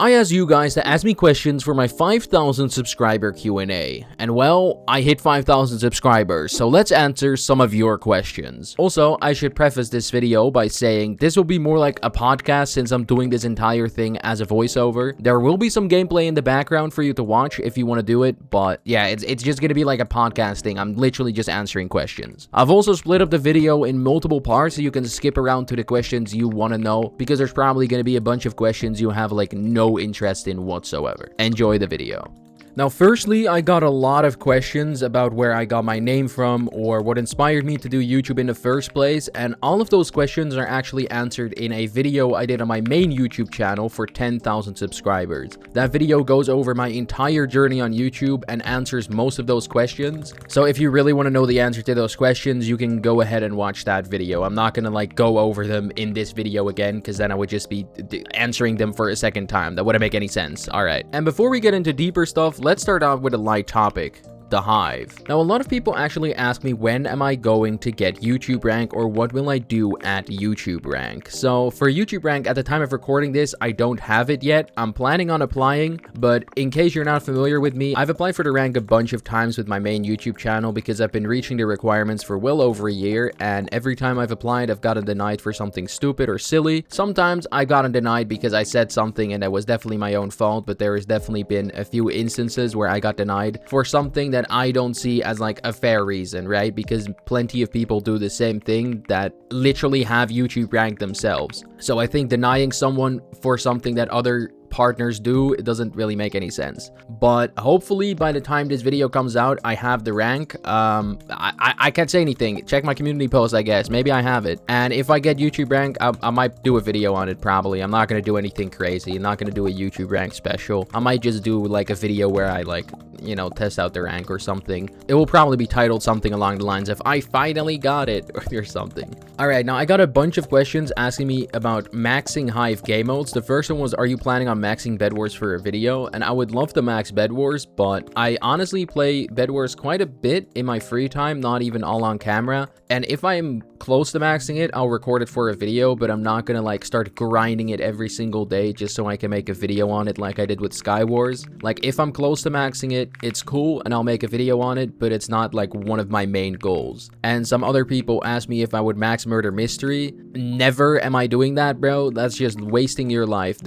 I asked you guys to ask me questions for my 5,000 subscriber Q&A, and well, I hit 5,000 subscribers, so let's answer some of your questions. Also, I should preface this video by saying this will be more like a podcast since I'm doing this entire thing as a voiceover. There will be some gameplay in the background for you to watch if you want to do it, but yeah, it's just gonna be like a podcast thing. I'm literally just answering questions. I've also split up the video in multiple parts so you can skip around to the questions you want to know, because there's probably gonna be a bunch of questions you have like no interest in whatsoever. Enjoy the video. Now, firstly, I got a lot of questions about where I got my name from or what inspired me to do YouTube in the first place, and all of those questions are actually answered in a video I did on my main YouTube channel for 10,000 subscribers. That video goes over my entire journey on YouTube and answers most of those questions. So if you really want to know the answer to those questions, you can go ahead and watch that video. I'm not gonna like go over them in this video again, because then I would just be answering them for a second time. That wouldn't make any sense. All right. And before we get into deeper stuff, let's start out with a light topic. The hive. Now, a lot of people actually ask me when am I going to get YouTube rank or what will I do at YouTube rank. So for YouTube rank, at the time of recording this, I don't have it yet. I'm planning on applying, but in case you're not familiar with me, I've applied for the rank a bunch of times with my main YouTube channel because I've been reaching the requirements for well over a year, and every time I've applied, I've gotten denied for something stupid or silly. Sometimes I gotten denied because I said something and that was definitely my own fault, but there has definitely been a few instances where I got denied for something that I don't see as like a fair reason, right? Because plenty of people do the same thing that literally have YouTube rank themselves. So I think denying someone for something that other partners do, it doesn't really make any sense. But hopefully by the time this video comes out, I have the rank. I can't say anything. Check my community post, I guess. Maybe I have it. And if I get YouTube rank, I might do a video on it probably. I'm not gonna do anything crazy. I'm not gonna do a YouTube rank special. I might just do like a video where I like, you know, test out the rank or something. It will probably be titled something along the lines of I finally got it or something. All right, now I got a bunch of questions asking me about maxing hive game modes. The first one was, are you planning on maxing Bed Wars for a video? And I would love to max Bed Wars, but I honestly play Bed Wars quite a bit in my free time, not even all on camera. And if I'm close to maxing it, I'll record it for a video, but I'm not gonna like start grinding it every single day just so I can make a video on it like I did with Sky Wars. Like if I'm close to maxing it, it's cool and I'll make a video on it, but it's not like one of my main goals. And some other people asked me if I would max Murder Mystery. Never am I doing that, bro. That's just wasting your life.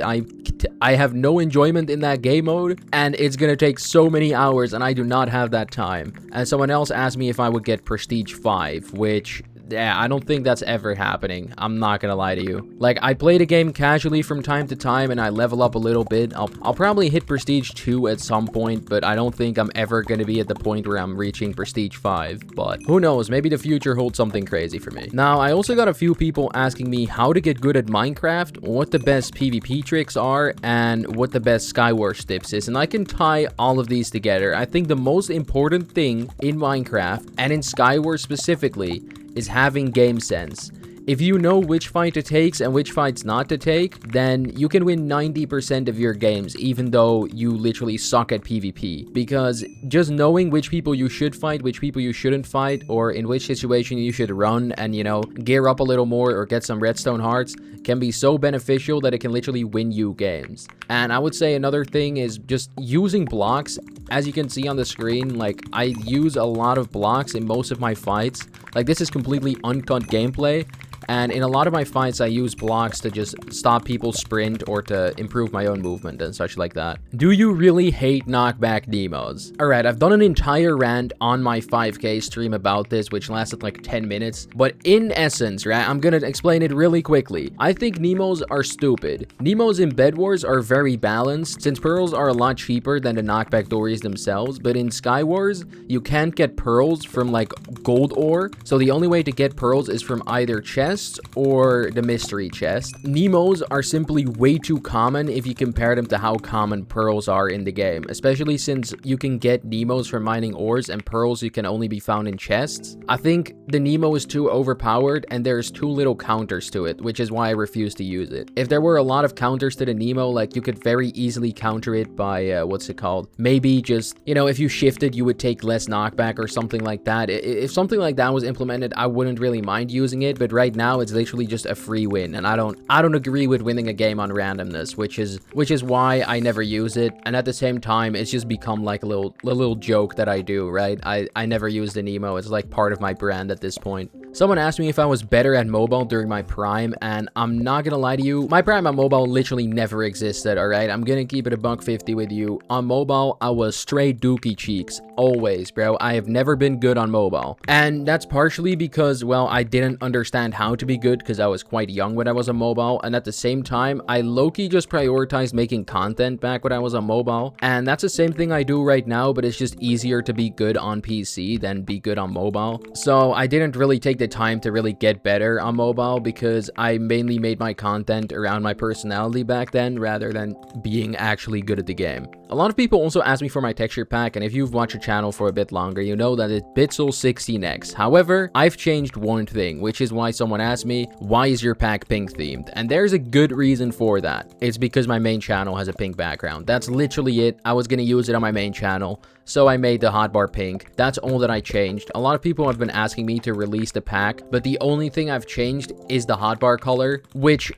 I have no enjoyment in that game mode, and it's gonna take so many hours, and I do not have that time. And someone else asked me if I would get Prestige 5, which, yeah, I don't think that's ever happening. I'm not gonna lie to you. Like, I play the game casually from time to time, and I level up a little bit. I'll probably hit Prestige 2 at some point, but I don't think I'm ever gonna be at the point where I'm reaching Prestige 5. But who knows? Maybe the future holds something crazy for me. Now, I also got a few people asking me how to get good at Minecraft, what the best PvP tricks are, and what the best Skywars tips is. And I can tie all of these together. I think the most important thing in Minecraft, and in Skywars specifically, is having game sense. If you know which fight to take and which fights not to take, then you can win 90% of your games, even though you literally suck at PvP. Because just knowing which people you should fight, which people you shouldn't fight, or in which situation you should run and, you know, gear up a little more or get some redstone hearts can be so beneficial that it can literally win you games. And I would say another thing is just using blocks. As you can see on the screen, like, I use a lot of blocks in most of my fights. Like, this is completely uncut gameplay. And in a lot of my fights, I use blocks to just stop people sprint or to improve my own movement and such like that. Do you really hate knockback Nemos? Alright, I've done an entire rant on my 5K stream about this, which lasted like 10 minutes. But in essence, right, I'm gonna explain it really quickly. I think Nemos are stupid. Nemos in Bed Wars are very balanced, since pearls are a lot cheaper than the knockback dories themselves. But in Sky Wars, you can't get pearls from like gold ore. So the only way to get pearls is from either chests or the mystery chest. Nemos are simply way too common if you compare them to how common pearls are in the game, especially since you can get Nemos from mining ores and pearls you can only be found in chests. I think the Nemo is too overpowered and there's too little counters to it, which is why I refuse to use it. If there were a lot of counters to the Nemo, like you could very easily counter it by, what's it called? Maybe just, you know, if you shifted, you would take less knockback or something like that. If something like that was implemented, I wouldn't really mind using it, but right now, now, it's literally just a free win, and I don't agree with winning a game on randomness, which is why I never use it. And at the same time, it's just become like a little joke that I do, right? I never use the Nemo. It's like part of my brand at this point. Someone asked me if I was better at mobile during my prime, and I'm not gonna lie to you, my prime on mobile literally never existed, alright? I'm gonna keep it a $150 with you. On mobile, I was straight dookie cheeks. Always, bro. I have never been good on mobile. And that's partially because, well, I didn't understand how to be good because I was quite young when I was on mobile, and at the same time, I low-key just prioritized making content back when I was on mobile, and that's the same thing I do right now, but it's just easier to be good on PC than be good on mobile. So I didn't really take the time to really get better on mobile because I mainly made my content around my personality back then rather than being actually good at the game. A lot of people also ask me for my texture pack, and if you've watched the channel for a bit longer, you know that it's Bitzel16x. However, I've changed one thing, which is why someone asked me, why is your pack pink themed? And there's a good reason for that. It's because my main channel has a pink background. That's literally it. I was gonna use it on my main channel, so I made the hotbar pink. That's all that I changed. A lot of people have been asking me to release the pack, but the only thing I've changed is the hotbar color, which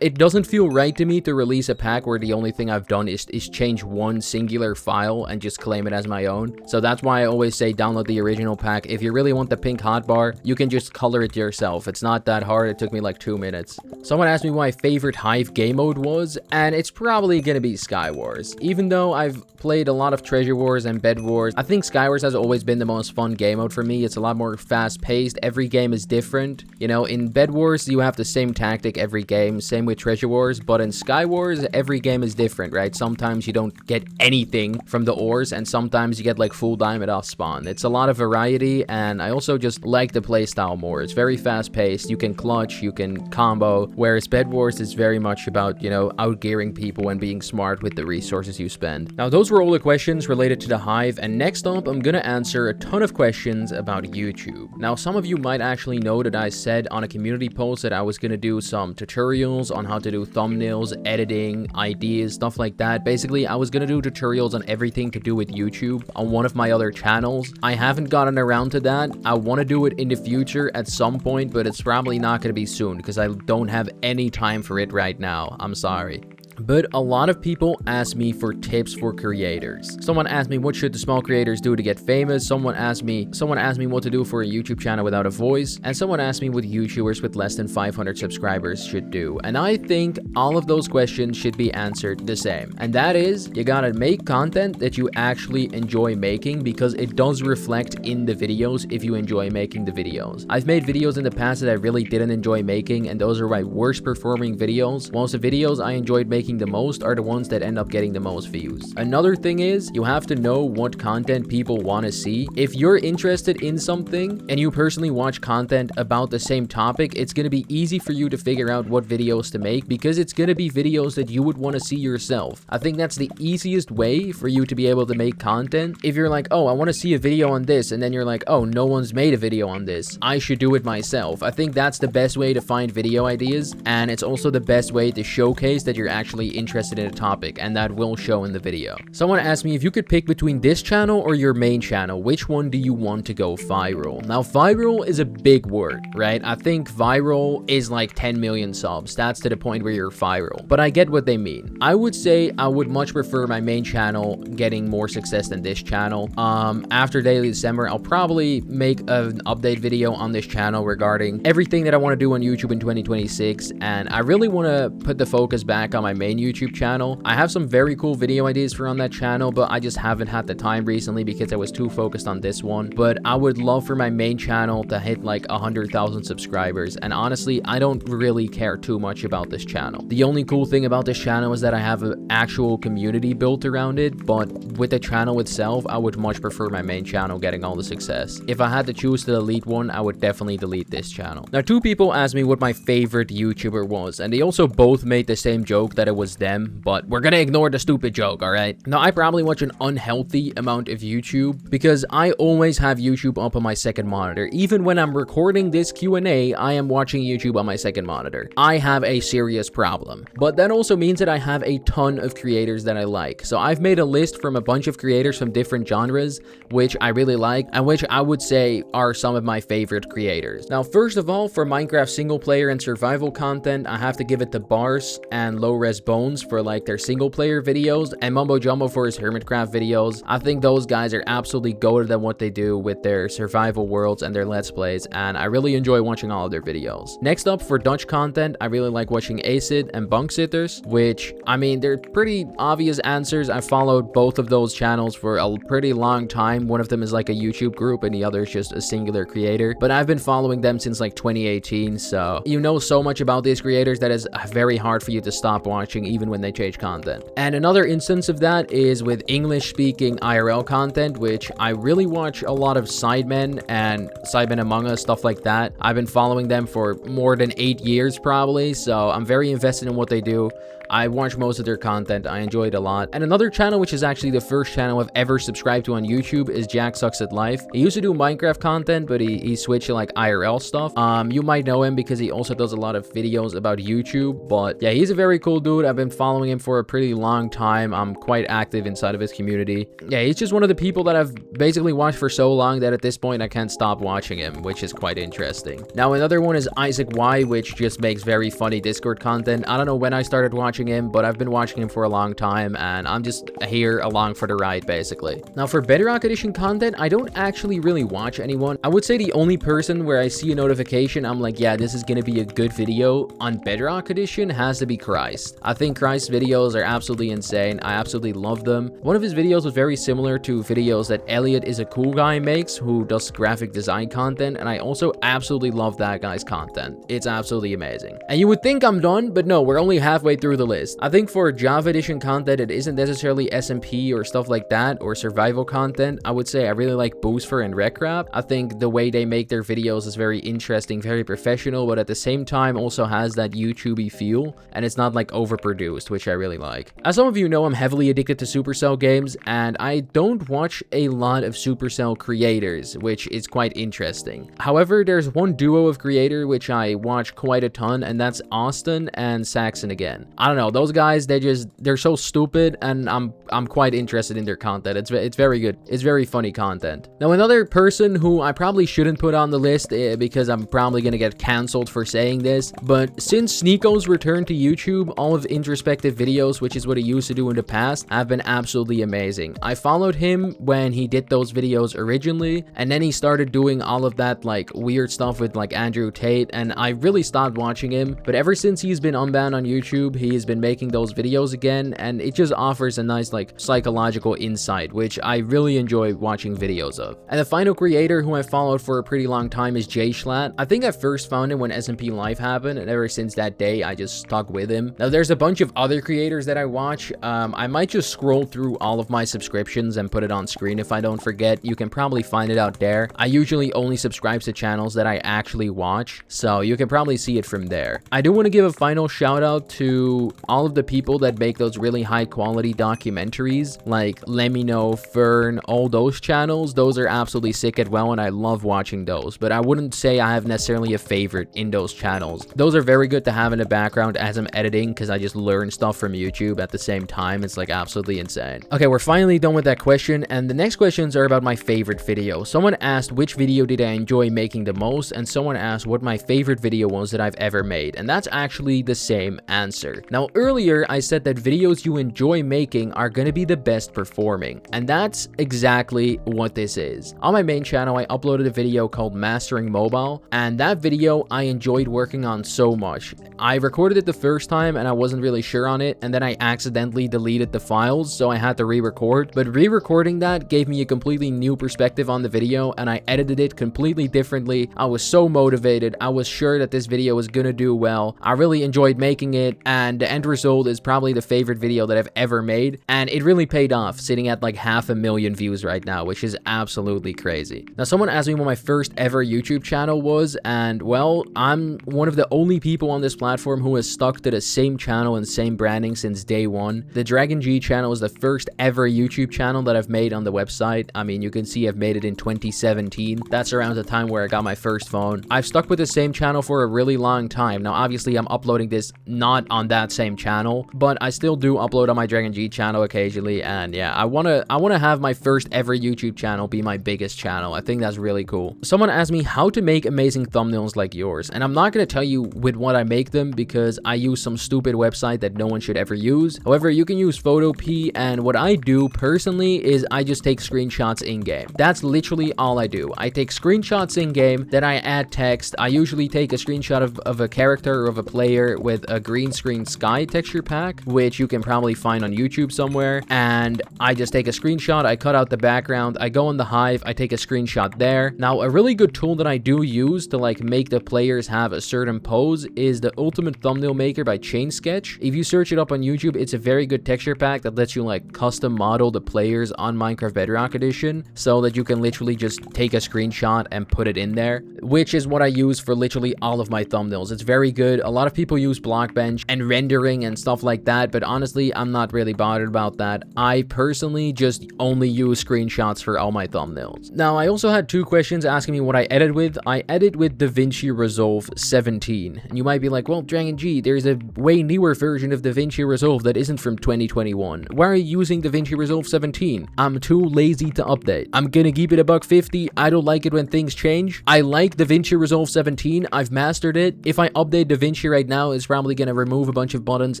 it doesn't feel right to me to release a pack where the only thing I've done is change one singular file and just claim it as my own. So that's why I always say download the original pack. If you really want the pink hotbar, you can just color it yourself. It's not that hard. It took me like 2 minutes. Someone asked me what my favorite Hive game mode was, and it's probably gonna be Sky Wars. Even though I've played a lot of Treasure Wars and Bed Wars, I think Sky Wars has always been the most fun game mode for me. It's a lot more fast-paced. Every game is different. You know, in Bed Wars, you have the same tactic every game, same with Treasure Wars, but in Sky Wars, every game is different, right? Sometimes you don't get anything from the ores, and sometimes you get like full diamond off spawn. It's a lot of variety, and I also just like the playstyle more. It's very fast-paced. You can clutch, you can combo, whereas Bed Wars is very much about, you know, outgearing people and being smart with the resources you spend. Now, those were all the questions related to the Hive, and next up, I'm gonna answer a ton of questions about YouTube. Now, some of you might actually know that I said on a community post that I was gonna do some tutorials on how to do thumbnails, editing, ideas, stuff like that. Basically, I was gonna do tutorials on everything to do with YouTube on one of my other channels. I haven't gotten around to that. I want to do it in the future at some point, but it's probably not gonna be soon because I don't have any time for it right now. I'm sorry. But a lot of people ask me for tips for creators. Someone asked me what should the small creators do to get famous. Someone asked me what to do for a YouTube channel without a voice, and someone asked me what YouTubers with less than 500 subscribers should do. And I think all of those questions should be answered the same. And that is, you gotta make content that you actually enjoy making, because it does reflect in the videos if you enjoy making the videos. I've made videos in the past that I really didn't enjoy making, and those are my worst performing videos, whilst the videos I enjoyed making the most are the ones that end up getting the most views. Another thing is, you have to know what content people want to see. If you're interested in something and you personally watch content about the same topic, it's going to be easy for you to figure out what videos to make, because it's going to be videos that you would want to see yourself. I think that's the easiest way for you to be able to make content. If you're like, oh, I want to see a video on this, and then you're like, oh, no one's made a video on this, I should do it myself. I think that's the best way to find video ideas, and it's also the best way to showcase that you're actually interested in a topic, and that will show in the video. Someone asked me, if you could pick between this channel or your main channel, which one do you want to go viral? Now, viral is a big word, right? I think viral is like 10 million subs. That's to the point where you're viral, but I get what they mean. I would say I would much prefer my main channel getting more success than this channel. After Daily December, I'll probably make an update video on this channel regarding everything that I want to do on YouTube in 2026, and I really want to put the focus back on my main YouTube channel. I have some very cool video ideas for on that channel, but I just haven't had the time recently because I was too focused on this one. But I would love for my main channel to hit like 100,000 subscribers, and honestly, I don't really care too much about this channel. The only cool thing about this channel is that I have an actual community built around it, but with the channel itself, I would much prefer my main channel getting all the success. If I had to choose to delete one, I would definitely delete this channel. Now, two people asked me what my favorite YouTuber was, and they also both made the same joke that it it was them, but we're gonna ignore the stupid joke, alright? Now, I probably watch an unhealthy amount of YouTube because I always have YouTube up on my second monitor. Even when I'm recording this Q&A, I am watching YouTube on my second monitor. I have a serious problem. But that also means that I have a ton of creators that I like. So I've made a list from a bunch of creators from different genres, which I really like, and which I would say are some of my favorite creators. Now, first of all, for Minecraft single player and survival content, I have to give it to Bars and Low Res Bones for like their single player videos, and Mumbo Jumbo for his Hermitcraft videos. I think those guys are absolutely goated at what they do with their survival worlds and their Let's Plays, and I really enjoy watching all of their videos. Next up, for Dutch content, I really like watching Acid and Bunksitters, which, I mean, they're pretty obvious answers. I followed both of those channels for a pretty long time. One of them is like a YouTube group and the other is just a singular creator, but I've been following them since like 2018, so you know so much about these creators that is very hard for you to stop watching even when they change content. And another instance of that is with English-speaking IRL content, which I really watch a lot of Sidemen and Sidemen Among Us, stuff like that. I've been following them for more than 8 years probably, so I'm very invested in what they do. I watch most of their content. I enjoy it a lot. And another channel, which is actually the first channel I've ever subscribed to on YouTube, is Jack Sucks at Life. He used to do Minecraft content, but he switched to like IRL stuff. You might know him because he also does a lot of videos about YouTube, but yeah, he's a very cool dude. I've been following him for a pretty long time. I'm quite active inside of his community. Yeah, he's just one of the people that I've basically watched for so long that at this point I can't stop watching him, which is quite interesting. Now, another one is Isaac Y, which just makes very funny Discord content. I don't know when I started watching him, but I've been watching him for a long time, and I'm just here along for the ride, basically. Now, for Bedrock Edition content, I don't actually really watch anyone. I would say the only person where I see a notification, I'm like, yeah, this is gonna be a good video on Bedrock Edition, has to be Christ. I think Christ's videos are absolutely insane. I absolutely love them. One of his videos was very similar to videos that Elliot Is a Cool Guy makes, who does graphic design content, and I also absolutely love that guy's content. It's absolutely amazing. And you would think I'm done, but no, we're only halfway through the list. I think for Java Edition content, it isn't necessarily SMP or stuff like that, or survival content. I would say I really like Boostfer and Wreckcraft. I think the way they make their videos is very interesting, very professional, but at the same time also has that YouTubey feel, and it's not like overproduced, which I really like. As some of you know, I'm heavily addicted to Supercell games, and I don't watch a lot of Supercell creators, which is quite interesting. However, there's one duo of creator which I watch quite a ton, and that's Austin and Saxon again. I don't know, those guys, they're so stupid, and I'm quite interested in their content. It's very good. It's very funny content. Now, another person who I probably shouldn't put on the list because I'm probably gonna get cancelled for saying this, but since Sneako's return to YouTube, all of introspective videos, which is what he used to do in the past, have been absolutely amazing. I followed him when he did those videos originally, and then he started doing all of that like weird stuff with like Andrew Tate, and I really stopped watching him. But ever since he's been unbanned on YouTube, he has been making those videos again, and it just offers a nice like psychological insight, which I really enjoy watching videos of. And the final creator who I followed for a pretty long time is Jay Schlatt. I think I first found him when SMP Live happened, and ever since that day I just stuck with him. Now, there's a bunch of other creators that I watch. I might just scroll through all of my subscriptions and put it on screen if I don't forget. You can probably find it out there. I usually only subscribe to channels that I actually watch, so you can probably see it from there. I do want to give a final shout out to all of the people that make those really high quality documentaries, like Lemino, Fern, all those channels. Those are absolutely sick as well, and I love watching those, but I wouldn't say I have necessarily a favorite in those channels. Those are very good to have in the background as I'm editing, because I just learn stuff from YouTube at the same time. It's like absolutely insane. Okay, we're finally done with that question, and the next questions are about my favorite video. Someone asked which video did I enjoy making the most, and someone asked what my favorite video was that I've ever made, and that's actually the same answer. Now, earlier I said that videos you enjoy making are gonna be the best performing, and that's exactly what this is. On my main channel, I uploaded a video called Mastering Mobile, and that video I enjoyed working on so much. I recorded it the first time and I wasn't really sure on it, and then I accidentally deleted the files, so I had to re-record. But re-recording that gave me a completely new perspective on the video, and I edited it completely differently. I was so motivated. I was sure that this video was gonna do well. I really enjoyed making it, and the end result is probably the favorite video that I've ever made, and it really paid off, sitting at like 500,000 views right now, which is absolutely crazy. Now, someone asked me what my first ever YouTube channel was, and well, I'm one of the only people on this platform who has stuck to the same channel and same branding since day one. The DragonG channel is the first ever YouTube channel that I've made on the website. I mean, you can see I've made it in 2017. That's around the time where I got my first phone. I've stuck with the same channel for a really long time. Now, obviously, I'm uploading this not on that same channel, but I still do upload on my DragonG channel occasionally, and yeah, I wanna have my first ever YouTube channel be my biggest channel. I think that's really cool. Someone asked me how to make amazing thumbnails like yours, and I'm not gonna tell you with what I make them because I use some stupid website that no one should ever use. However, you can use Photopea, and what I do personally is I just take screenshots in-game. That's literally all I do. I take screenshots in-game, then I add text. I usually take a screenshot of a character or of a player with a green screen sky texture pack, which you can probably find on YouTube somewhere, and I just take a screenshot, I cut out the background, I go on the Hive, I take a screenshot there. Now, a really good tool that I do use to like make the players have a certain pose is the Ultimate Thumbnail Maker by Sketch. If you search it up on YouTube, it's a very good texture pack that lets you like custom model the players on Minecraft Bedrock Edition so that you can literally just take a screenshot and put it in there, which is what I use for literally all of my thumbnails. It's very good. A lot of people use Blockbench and rendering and stuff like that, but honestly, I'm not really bothered about that. I personally just only use screenshots for all my thumbnails. Now, I also had two questions asking me what I edit with. I edit with DaVinci Resolve 17, and you might be like, well, DragonG, there's a way newer version of DaVinci Resolve that isn't from 2021. Why are you using DaVinci Resolve 17? I'm too lazy to update. I'm gonna keep it a $150. I don't like it when things change. I like DaVinci Resolve 17. I've mastered it. If I update DaVinci right now, it's probably gonna remove a bunch of buttons,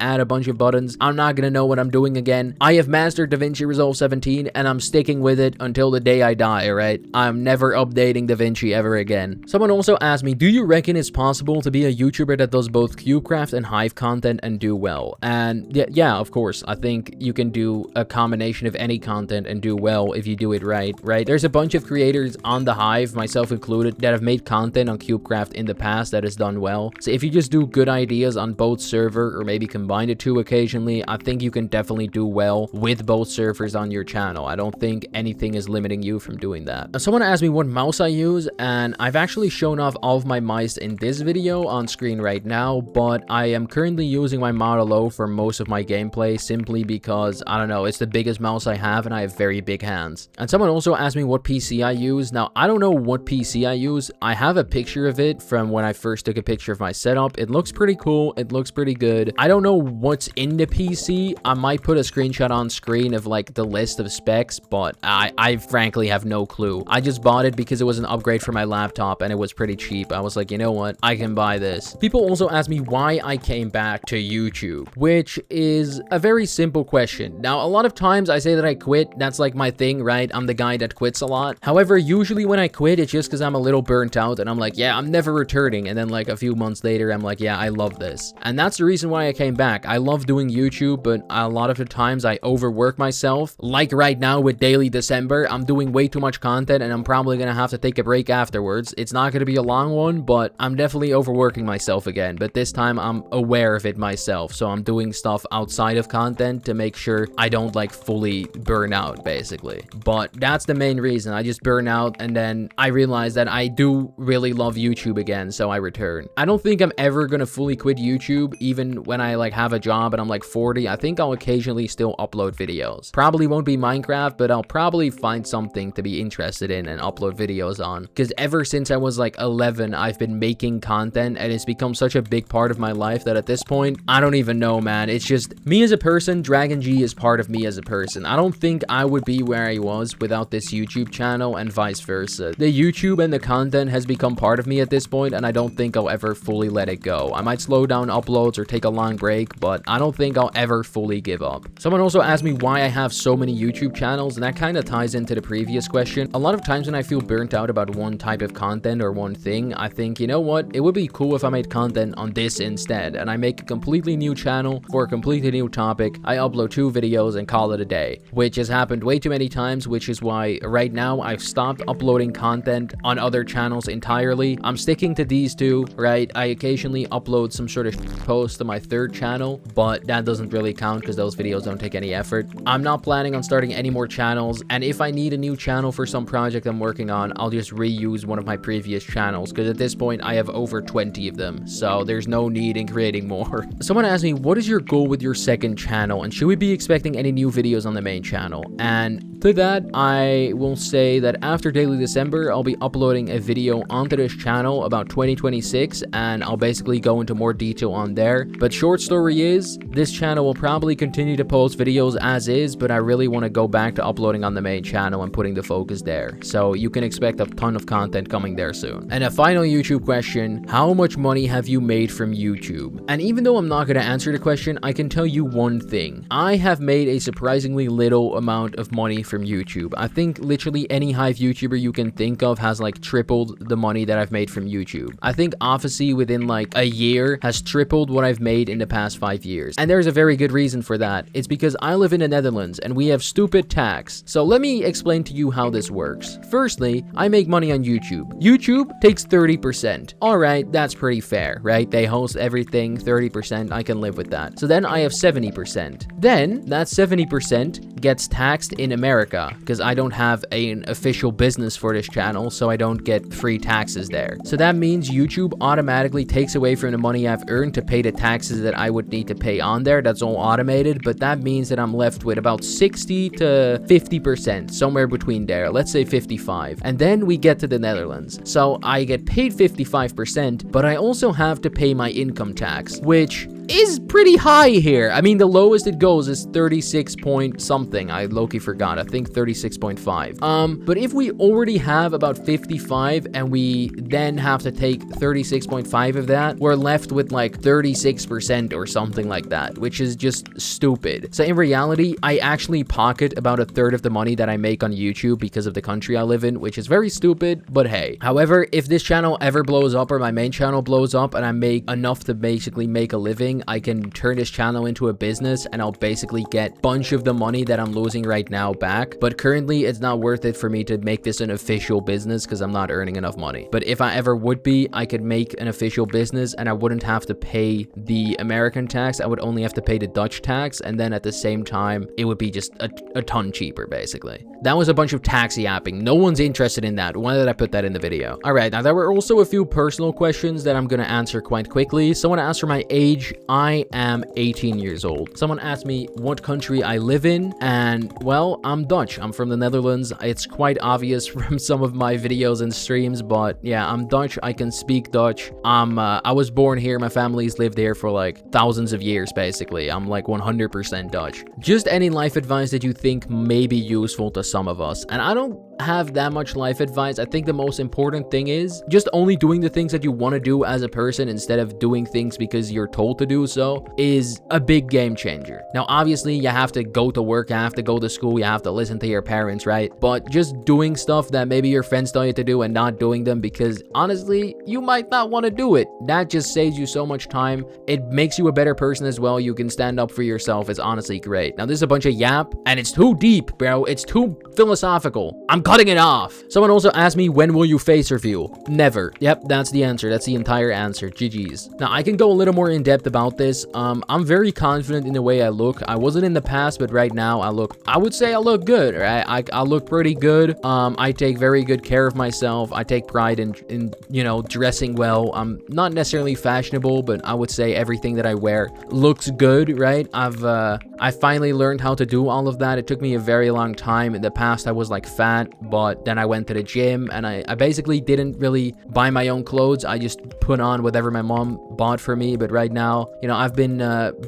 add a bunch of buttons. I'm not gonna know what I'm doing again. I have mastered DaVinci Resolve 17, and I'm sticking with it until the day I die, alright? I'm never updating DaVinci ever again. Someone also asked me, do you reckon it's possible to be a YouTuber that does both cubecraft and hive content and do well? And yeah, of course. I think you can do a combination of any content and do well if you do it right? There's a bunch of creators on the Hive, myself included, that have made content on cubecraft in the past that has done well. So if you just do good ideas on both server or maybe combine the two occasionally, I think you can definitely do well with both servers on your channel. I don't think anything is limiting you from doing that. Now, someone asked me what mouse I use, and I've actually shown off all of my mice in this video on screen right now, but I am currently using my Model O for most of my gameplay simply because, I don't know, it's the biggest mouse I have and I have very big hands. And someone also asked me what PC I use. Now, I don't know what PC I use. I have a picture of it from when I first took a picture of my setup. It looks pretty cool. It looks pretty good. I don't know what's in the PC. I might put a screenshot on screen of like the list of specs, but I frankly have no clue. I just bought it because it was an upgrade for my laptop and it was pretty cheap. I was like, you know what? I can buy this. People also ask me why I came back to YouTube, which is a very simple question. Now, a lot of times I say that I quit. That's like my thing, right? I'm the guy that quits a lot. However, usually when I quit, it's just because I'm a little burnt out and I'm like, yeah, I'm never returning. And then like a few months later, I'm like, yeah, I love this. And that's the reason why I came back. I love doing YouTube, but a lot of the times I overwork myself. Like right now with Daily December, I'm doing way too much content and I'm probably going to have to take a break afterwards. It's not going to be a long one, but I'm definitely overworking myself again. But this time I'm aware of it myself. So I'm doing stuff outside of content to make sure I don't like fully burn out, basically. But that's the main reason. I just burn out and then I realize that I do really love YouTube again, so I return. I don't think I'm ever gonna fully quit YouTube, even when I like have a job and I'm like 40. I think I'll occasionally still upload videos. Probably won't be Minecraft, but I'll probably find something to be interested in and upload videos on. Because ever since I was like 11, I've been making content and it's become such a big part of my life that at this point, I don't even know, man. It's just me as a person. DragonG is part of me as a person. I don't think I would be where I was without this YouTube channel and vice versa. The YouTube and the content has become part of me at this point, and I don't think I'll ever fully let it go. I might slow down uploads or take a long break, but I don't think I'll ever fully give up. Someone also asked me why I have so many YouTube channels, and that kind of ties into the previous question. A lot of times when I feel burnt out about one type of content or one thing, I think, you know what, it would be cool if I made content on this instead, and I make a completely new channel for a completely new topic. I upload 2 videos and call it a day, which has happened way too many times, which is why right now I've stopped uploading content on other channels entirely. I'm sticking to these 2, right? I occasionally upload some sort of post to my third channel, but that doesn't really count because those videos don't take any effort. I'm not planning on starting any more channels, and if I need a new channel for some project I'm working on, I'll just reuse one of my previous channels, because at this point I have over 20 of them, so there's no need in creating more. Someone asked me, what is your goal with your second channel, and should we be expecting any new videos on the main channel? And to that, I will say that after Daily December, I'll be uploading a video onto this channel about 2026, and I'll basically go into more detail on there. But short story is, this channel will probably continue to post videos as is, but I really want to go back to uploading on the main channel and putting the focus there. So you can expect a ton of content coming there soon. And a final YouTube question, how much money have you made from YouTube? And even though I'm not going to answer the question, I can tell you one thing. I have made a surprisingly little amount of money from YouTube. I think literally any Hive YouTuber you can think of has like tripled the money that I've made from YouTube. I think Officy within like a year has tripled what I've made in the past 5 years. And there's a very good reason for that. It's because I live in the Netherlands and we have stupid tax. So let me explain to you how this works. Firstly, I make money on YouTube. YouTube takes 30%. All right, that's pretty fair, right? They host everything, 30%, I can live with that. So then I have 70%. Then that 70% gets taxed in America because I don't have an official business for this channel, so I don't get free taxes there. So that means YouTube automatically takes away from the money I've earned to pay the taxes that I would need to pay on there. That's all automated, but that means that I'm left with about 60 to 50%, somewhere between there. Let's say 55. And then we get to the Netherlands. So I get paid 55%, but I also have to pay my income tax, which is pretty high here. I mean, the lowest it goes is 36 point something. I low-key forgot. I think 36.5. But if we already have about 55 and we then have to take 36.5 of that, we're left with like 36% or something like that, which is just stupid. So in reality, I actually pocket about a third of the money that I make on YouTube because of the country I live in, which is very stupid, but hey. However, if this channel ever blows up or my main channel blows up and I make enough to basically make a living, I can turn this channel into a business and I'll basically get a bunch of the money that I'm losing right now back. But currently, it's not worth it for me to make this an official business because I'm not earning enough money. But if I ever would be, I could make an official business and I wouldn't have to pay the American tax. I would only have to pay the Dutch tax, and then at the same time, it would be just a ton cheaper, basically. That was a bunch of tax yapping. No one's interested in that. Why did I put that in the video? All right, now there were also a few personal questions that I'm going to answer quite quickly. Someone asked for my age. I am 18 years old. Someone asked me what country I live in, and well, I'm Dutch. I'm from the Netherlands. It's quite obvious from some of my videos and streams, but yeah, I'm Dutch. I can speak Dutch. I was born here. My family's lived here for like thousands of years, basically. I'm like 100% Dutch. Just any life advice that you think may be useful to some of us. And I don't have that much life advice. I think the most important thing is just only doing the things that you want to do as a person instead of doing things because you're told to do so is a big game changer. Now, obviously, you have to go to work, you have to go to school, you have to listen to your parents, right? But just doing stuff that maybe your friends tell you to do and not doing them because honestly, you might not want to do it. That just saves you so much time. It makes you a better person as well. You can stand up for yourself. It's honestly great. Now, this is a bunch of yap and it's too deep, bro. It's too philosophical. I'm cutting it off. Someone also asked me, when will you face reveal? Never. Yep, that's the answer. That's the entire answer. GG's. Now, I can go a little more in depth about this. I'm very confident in the way I look. I wasn't in the past, but right now I would say I look good, right? I look pretty good. I take very good care of myself. I take pride in you know, dressing well. I'm not necessarily fashionable, but I would say everything that I wear looks good, right? I finally learned how to do all of that. It took me a very long time. In the past, I was like fat, but then I went to the gym and I basically didn't really buy my own clothes. I just put on whatever my mom bought for me. But right now, you know, I've been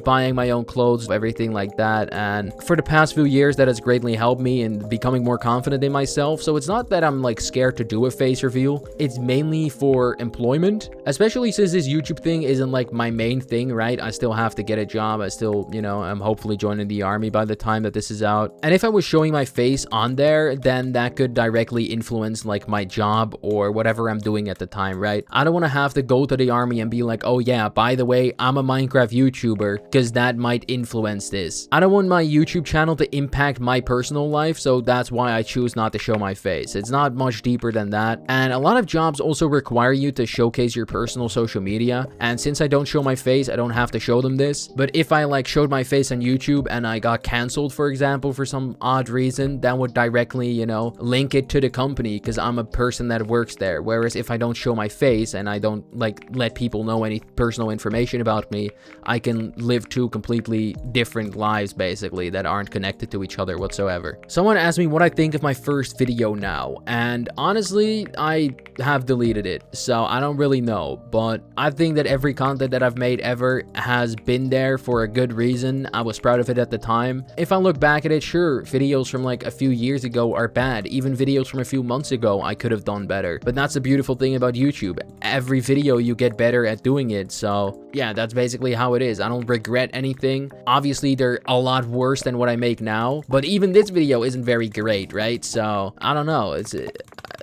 buying my own clothes, everything like that. And for the past few years, that has greatly helped me in becoming more confident in myself. So it's not that I'm like scared to do a face reveal. It's mainly for employment, especially since this YouTube thing isn't like my main thing, right? I still have to get a job. I still, you know, I'm hopefully joining the army by the time that this is out. And if I was showing my face on there, then that that could directly influence like my job or whatever I'm doing at the time, right? I don't want to have to go to the army and be like, oh yeah, by the way, I'm a Minecraft YouTuber, because that might influence this. I don't want my YouTube channel to impact my personal life, so that's why I choose not to show my face. It's not much deeper than that. And a lot of jobs also require you to showcase your personal social media, and since I don't show my face, I don't have to show them this. But if I like showed my face on YouTube and I got canceled, for example, for some odd reason, that would directly, you know, link it to the company because I'm a person that works there. Whereas if I don't show my face and I don't like let people know any personal information about me, I can live two completely different lives basically that aren't connected to each other whatsoever. Someone asked me what I think of my first video now, and honestly, I have deleted it, so I don't really know, but I think that every content that I've made ever has been there for a good reason. I was proud of it at the time. If I look back at it, sure, videos from like a few years ago are bad. Even videos from a few months ago, I could have done better. But that's the beautiful thing about YouTube. Every video you get better at doing it. So yeah, that's basically how it is. I don't regret anything. Obviously, they're a lot worse than what I make now, but even this video isn't very great, right? So I don't know. It's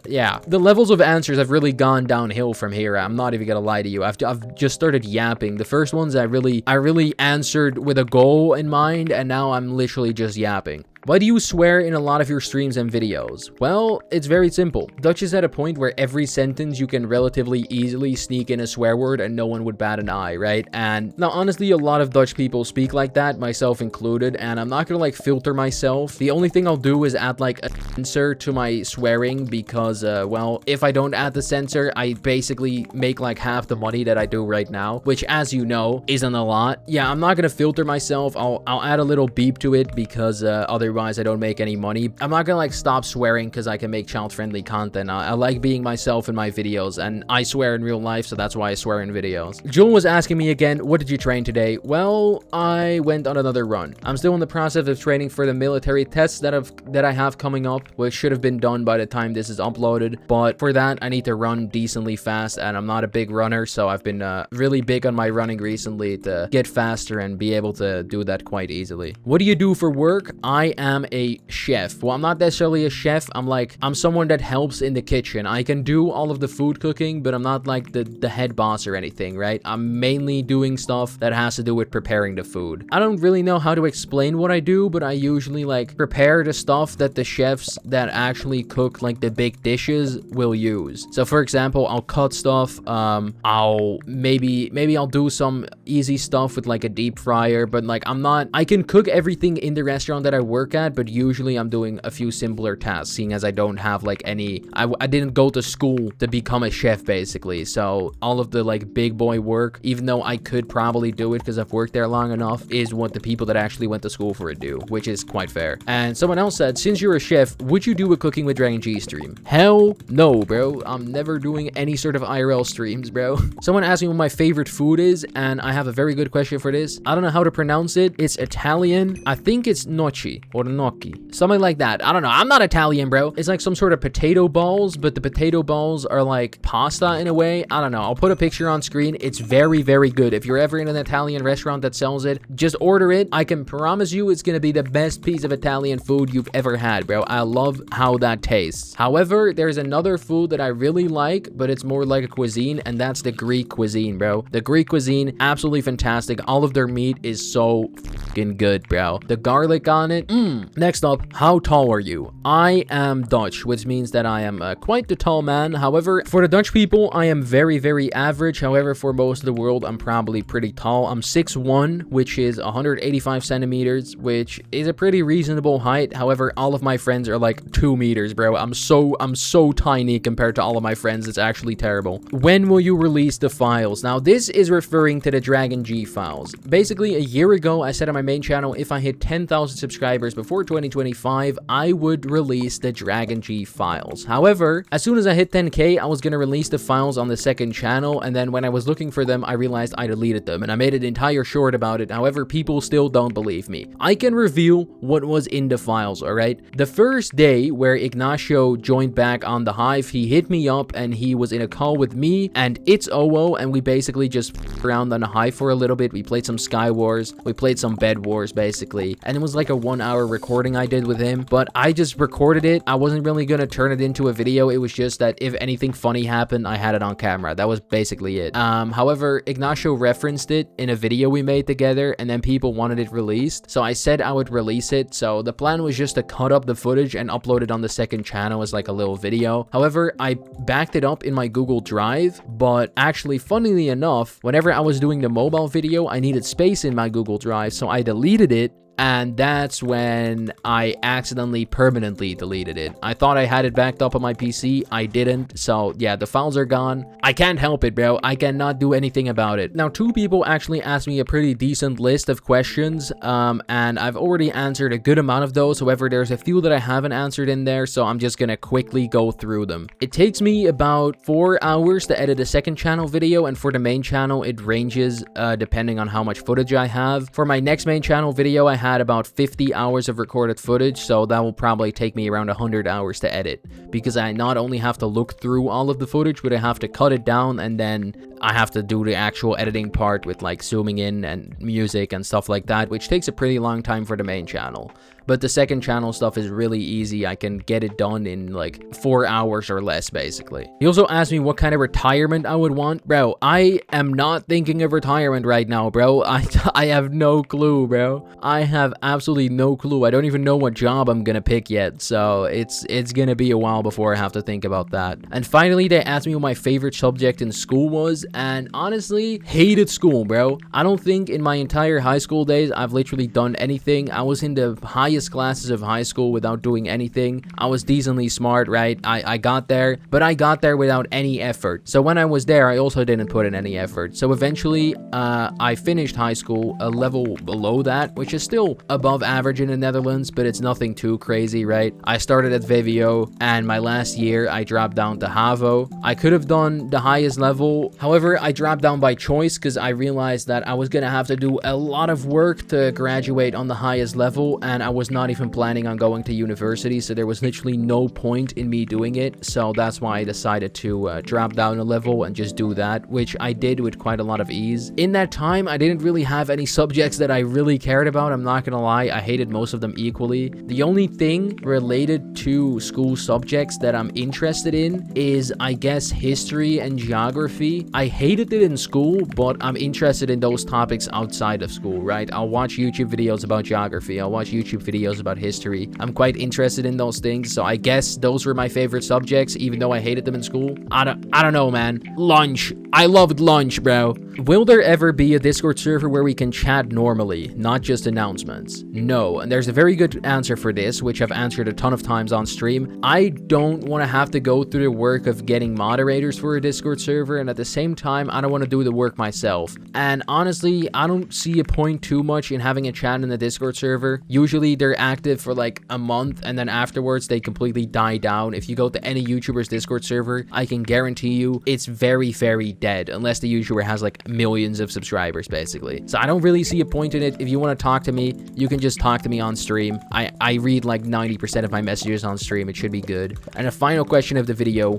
yeah, the levels of answers have really gone downhill from here. I'm not even gonna lie to you. I've just started yapping. The first ones I really answered with a goal in mind, and now I'm literally just yapping. Why do you swear in a lot of your streams and videos? Well, it's very simple. Dutch is at a point where every sentence you can relatively easily sneak in a swear word and no one would bat an eye, right? And now, honestly, a lot of Dutch people speak like that, myself included, and I'm not gonna like filter myself. The only thing I'll do is add like a censor to my swearing because, well, if I don't add the censor, I basically make like half the money that I do right now, which, as you know, isn't a lot. Yeah, I'm not gonna filter myself. I'll add a little beep to it because otherwise I don't make any money. I'm not gonna like stop swearing because I can make child-friendly content. I like being myself in my videos, and I swear in real life, so that's why I swear in videos. Jewel was asking me again, what did you train today? Well, I went on another run. I'm still in the process of training for the military tests that I have coming up, which should have been done by the time this is uploaded. But for that, I need to run decently fast, and I'm not a big runner, so I've been really big on my running recently to get faster and be able to do that quite easily. What do you do for work? I am a chef. Well, I'm not necessarily a chef. I'm someone that helps in the kitchen. I can do all of the food cooking, but I'm not like the head boss or anything, right? I'm mainly doing stuff that has to do with preparing the food. I don't really know how to explain what I do, but I usually like prepare the stuff that the chefs that actually cook like the big dishes will use. So for example, I'll cut stuff. I'll maybe I'll do some easy stuff with like a deep fryer, but like I can cook everything in the restaurant that I work at, but usually I'm doing a few simpler tasks, seeing as I don't have like any, I didn't go to school to become a chef basically. So all of the like big boy work, even though I could probably do it because I've worked there long enough, is what the people that actually went to school for it do, which is quite fair. And someone else said, since you're a chef, would you do a cooking with DragonG stream? Hell no, bro. I'm never doing any sort of IRL streams, bro. Someone asked me what my favorite food is, and I have a very good question for this. I don't know how to pronounce it. It's Italian. I think it's gnocchi or gnocchi, something like that. I don't know. I'm not Italian, bro. It's like some sort of potato balls, but the potato balls are like pasta in a way. I don't know. I'll put a picture on screen. It's very, very good. If you're ever in an Italian restaurant that sells it, just order it. I can promise you it's gonna be the best piece of Italian food you've ever had, bro. I love how that tastes. However, there's another food that I really like, but it's more like a cuisine, and that's the Greek cuisine, bro. The Greek cuisine, absolutely fantastic. All of their meat is so fucking good, bro. The garlic on it, Next up, how tall are you? I am Dutch, which means that I am quite the tall man. However, for the Dutch people, I am very, very average. However, for most of the world, I'm probably pretty tall. I'm 6'1", which is 185 centimeters, which is a pretty reasonable height. However, all of my friends are like 2 meters, bro. I'm so tiny compared to all of my friends. It's actually terrible. When will you release the files? Now, this is referring to the DragonG files. Basically, a year ago, I said on my main channel, if I hit 10,000 subscribers before 2025, I would release the DragonG files. However, as soon as I hit 10k, I was gonna release the files on the second channel, and then when I was looking for them, I realized I deleted them, and I made an entire short about it. However, people still don't believe me. I can reveal what was in the files, alright? The first day where Ignacio joined back on the Hive, he hit me up, and he was in a call with me and it's OO, and we basically just around on the Hive for a little bit. We played some Sky Wars, we played some Bed Wars, basically, and it was like a 1 hour 2-hour recording I did with him, but I just recorded it. I wasn't really gonna turn it into a video. It was just that if anything funny happened, I had it on camera. That was basically it. However, Ignacio referenced it in a video we made together, and then people wanted it released, so I said I would release it. So the plan was just to cut up the footage and upload it on the second channel as like a little video. However, I backed it up in my Google Drive, but actually, funnily enough, whenever I was doing the mobile video, I needed space in my Google Drive, so I deleted it. And that's when I accidentally permanently deleted it. I thought I had it backed up on my PC. I didn't. So yeah, the files are gone. I can't help it, bro. I cannot do anything about it. Now, 2 people actually asked me a pretty decent list of questions. And I've already answered a good amount of those. However, there's a few that I haven't answered in there. So I'm just gonna quickly go through them. It takes me about 4 hours to edit a second channel video. And for the main channel, it ranges depending on how much footage I have. For my next main channel video, I had about 50 hours of recorded footage, so that will probably take me around 100 hours to edit, because I not only have to look through all of the footage, but I have to cut it down, and then I have to do the actual editing part with like zooming in and music and stuff like that, which takes a pretty long time for the main channel. But the second channel stuff is really easy. I can get it done in like 4 hours or less, basically. He also asked me what kind of retirement I would want. Bro, I am not thinking of retirement right now, bro. I have no clue, bro. I have absolutely no clue. I don't even know what job I'm gonna pick yet. So it's gonna be a while before I have to think about that. And finally, they asked me what my favorite subject in school was. And honestly, hated school, bro. I don't think in my entire high school days, I've literally done anything. I was in the highest classes of high school without doing anything. I was decently smart, right? I got there, but I got there without any effort. So when I was there, I also didn't put in any effort. So eventually, I finished high school a level below that, which is still above average in the Netherlands, but it's nothing too crazy, right? I started at VWO, and my last year, I dropped down to HAVO. I could have done the highest level. However, I dropped down by choice because I realized that I was gonna have to do a lot of work to graduate on the highest level, and I was not even planning on going to university, so there was literally no point in me doing it. So that's why I decided to drop down a level and just do that, which I did with quite a lot of ease. In that time, I didn't really have any subjects that I really cared about. I'm not gonna lie, I hated most of them equally. The only thing related to school subjects that I'm interested in is, I guess, history and geography. I hated it in school, but I'm interested in those topics outside of school, right? I'll watch YouTube videos about geography. I'll watch YouTube videos about history. I'm quite interested in those things, so I guess those were my favorite subjects, even though I hated them in school. I don't know, man. Lunch. I loved lunch, bro. Will there ever be a Discord server where we can chat normally, not just announcements? No, and there's a very good answer for this, which I've answered a ton of times on stream. I don't want to have to go through the work of getting moderators for a Discord server, and at the same time, I don't want to do the work myself. And honestly, I don't see a point too much in having a chat in the Discord server. Usually, they're active for like a month, and then afterwards, they completely die down. If you go to any YouTuber's Discord server, I can guarantee you it's very, very dead, unless the YouTuber has like millions of subscribers, basically. So I don't really see a point in it. If you want to talk to me, you can just talk to me on stream. I read like 90% of my messages on stream. It should be good. And a final question of the video: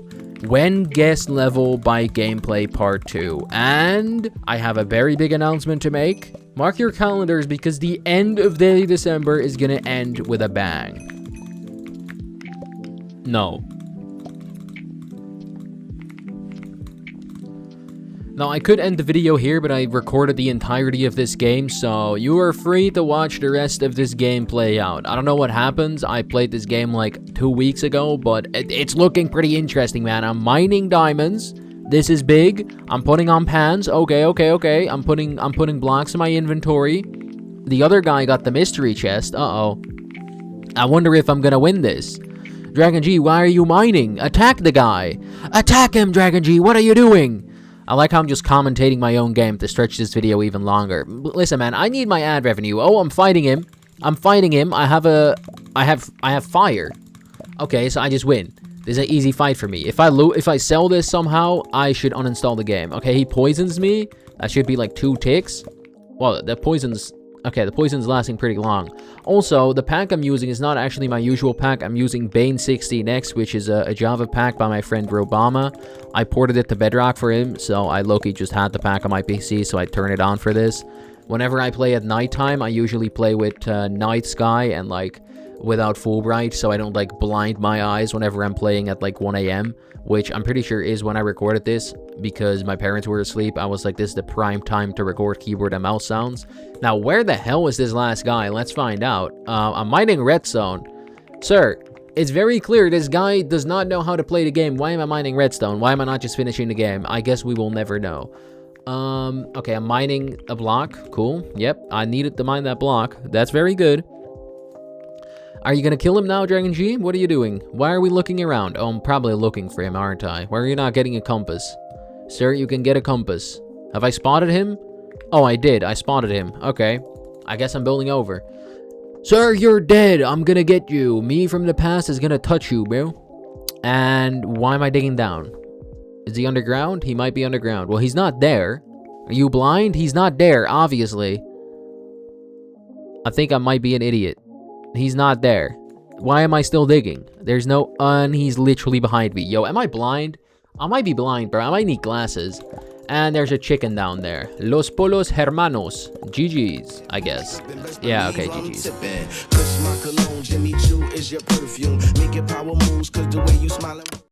when guest level by gameplay part 2? And I have a very big announcement to make. Mark your calendars, because the end of daily December is gonna end with a bang. No. Now, I could end the video here, but I recorded the entirety of this game, so you are free to watch the rest of this game play out. I don't know what happens. I played this game like 2 weeks ago, but it's looking pretty interesting, man. I'm mining diamonds. This is big. I'm putting on pans. Okay. I'm putting blocks in my inventory. The other guy got the mystery chest. Uh-oh. I wonder if I'm gonna win this. DragonG, why are you mining? Attack the guy. Attack him, DragonG. What are you doing? I like how I'm just commentating my own game to stretch this video even longer. Listen, man, I need my ad revenue. Oh, I'm fighting him. I have fire. Okay, so I just win. This is an easy fight for me. If I sell this somehow, I should uninstall the game. Okay, he poisons me. That should be like 2 ticks. Well, the poison's lasting pretty long. Also, the pack I'm using is not actually my usual pack. I'm using Bane16X, which is a Java pack by my friend Robama. I ported it to Bedrock for him, so I low-key just had the pack on my PC, so I turn it on for this. Whenever I play at nighttime, I usually play with night sky and like without full bright, so I don't like blind my eyes whenever I'm playing at like 1 a.m, which I'm pretty sure is when I recorded this, because my parents were asleep. I was like, this is the prime time to record keyboard and mouse sounds. Now, where the hell is this last guy? Let's find out. I'm mining redstone. Sir, it's very clear this guy does not know how to play the game. Why am I mining redstone? Why am I not just finishing the game? I guess we will never know. Okay, I'm mining a block. Cool. Yep, I needed to mine that block. That's very good. Are you gonna kill him now, DragonG? What are you doing? Why are we looking around? Oh, I'm probably looking for him, aren't I? Why are you not getting a compass? Sir, you can get a compass. Have I spotted him? Oh, I did. I spotted him. Okay. I guess I'm building over. Sir, you're dead. I'm gonna get you. Me from the past is gonna touch you, bro. And why am I digging down? Is he underground? He might be underground. Well, he's not there. Are you blind? He's not there, obviously. I think I might be an idiot. He's not there. Why am I still digging? There's no... he's literally behind me. Yo, am I blind? I might be blind, bro. I might need glasses. And there's a chicken down there. Los polos hermanos. GG's, I guess. Yeah, okay, GG's.